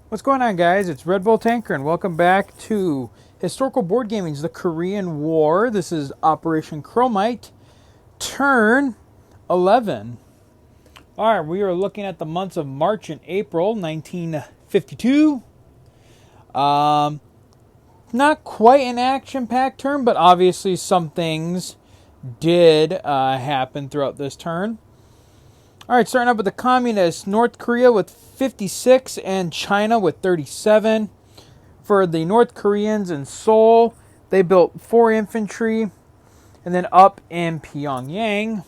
What's going on, guys? It's Red Bull Tanker, and welcome back to Historical Board Gaming's The Korean War. This is Operation Chromite, turn 11. All right, we are looking at the months of March and April 1952. Not quite an action-packed turn, but obviously some things did happen throughout this turn. All right, starting up with the communists, North Korea with 56 and China with 37. For the North Koreans in Seoul, they built 4 infantry. And then up in Pyongyang,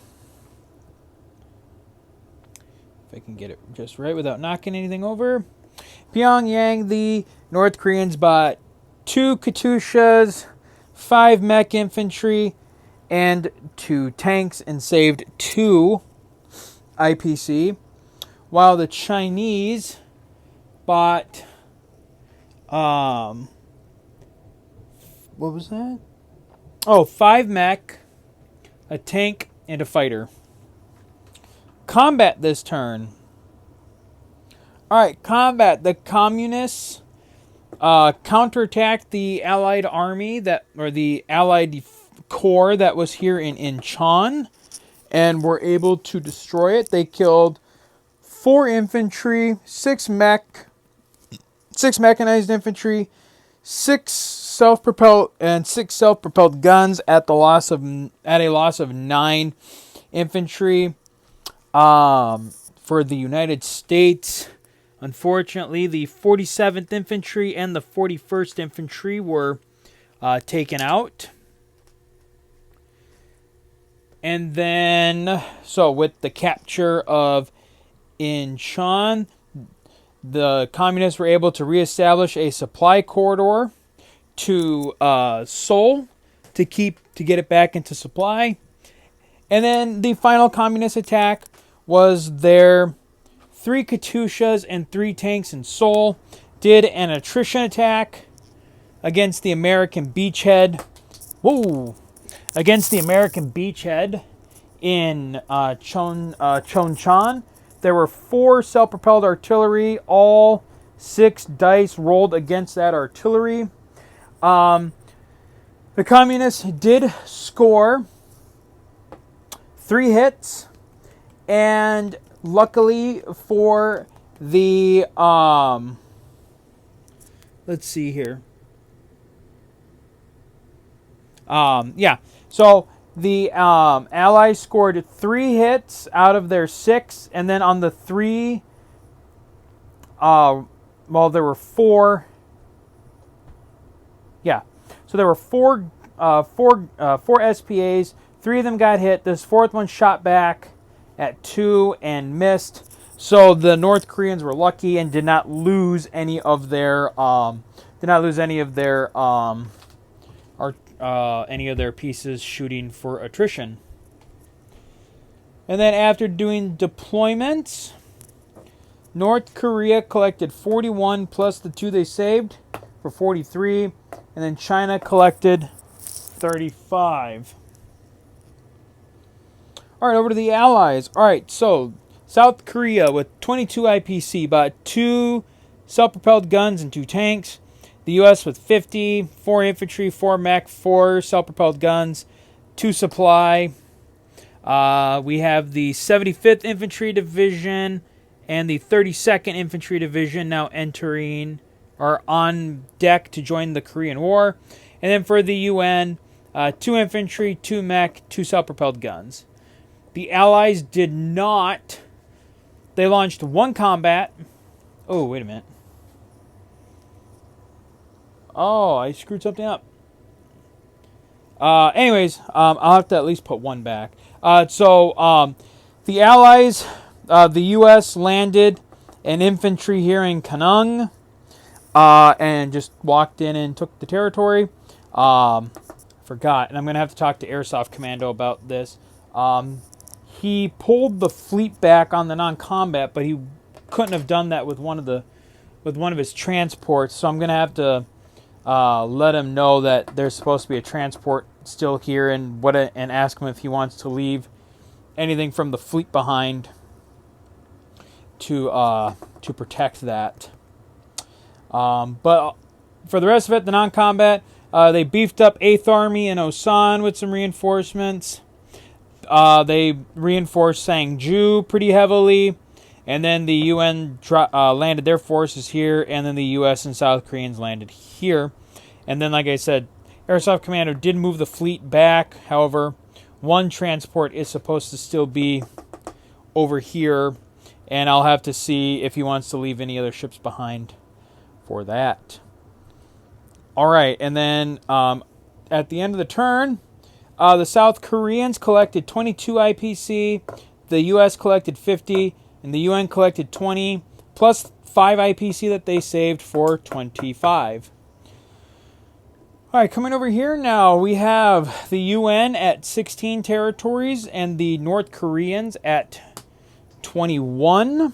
if I can get it just right without knocking anything over. Pyongyang, the North Koreans bought 2 Katyushas, 5 mech infantry, and 2 tanks, and saved 2 IPC, while the Chinese bought, what was that? Oh, 5 mech, a tank, and a fighter. Combat this turn. Alright, combat. The communists counterattacked the Allied army, the Allied corps that was here in Incheon, and were able to destroy it. They killed 4 infantry, 6 mechanized infantry, 6 self-propelled guns at a loss of 9 infantry. For the United States, unfortunately, the 47th Infantry and the 41st Infantry were taken out. And then, so with the capture of Incheon, the communists were able to reestablish a supply corridor to Seoul to get it back into supply. And then the final communist attack was their 3 Katyushas and 3 tanks in Seoul did an attrition attack against the American beachhead. Whoa! Against the American beachhead in Chonchon. There were 4 self-propelled artillery. All 6 dice rolled against that artillery. The communists did score 3 hits. And luckily for the... let's see here. So the Allies scored 3 hits out of their 6, and then on the 3, there were 4. Yeah, so there were 4 SPAs. 3 of them got hit. This 4th one shot back at 2 and missed. So the North Koreans were lucky and did not lose any of their pieces shooting for attrition. And then after doing deployments, North Korea collected 41 plus the 2 they saved for 43, and then China collected 35. All right, over to the Allies. All right, so South Korea with 22 IPC bought 2 self-propelled guns and 2 tanks. The U.S. with 50, 4 infantry, 4 mech, 4 self-propelled guns, 2 supply. We have the 75th Infantry Division and the 32nd Infantry Division now entering or on deck to join the Korean War. And then for the UN, 2 infantry, 2 mech, 2 self-propelled guns. The Allies did not. They launched 1 combat. Oh, wait a minute. Oh, I screwed something up. Anyways, I'll have to at least put 1 back. The Allies, the U.S. landed an infantry here in Kanung and just walked in and took the territory. Forgot, and I'm going to have to talk to Airsoft Commando about this. He pulled the fleet back on the non-combat, but he couldn't have done that with one of his transports. So I'm going to have to let him know that there's supposed to be a transport still here, and ask him if he wants to leave anything from the fleet behind to protect that. But for the rest of it, the non-combat, they beefed up 8th Army in Osan with some reinforcements. They reinforced Sangju pretty heavily. And then the UN landed their forces here. And then the US and South Koreans landed here. And then, like I said, Airsoft Commando did move the fleet back. However, one transport is supposed to still be over here. And I'll have to see if he wants to leave any other ships behind for that. All right, and then at the end of the turn, the South Koreans collected 22 IPC, the U.S. collected 50, and the UN collected 20, plus 5 IPC that they saved for 25. All right, coming over here now, we have the UN at 16 territories and the North Koreans at 21.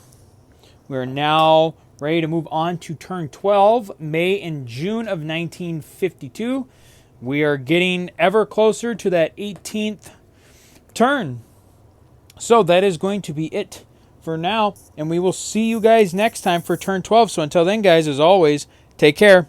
We're now ready to move on to turn 12, May and June of 1952. We are getting ever closer to that 18th turn. So that is going to be it for now, and we will see you guys next time for turn 12. So until then, guys, as always, take care.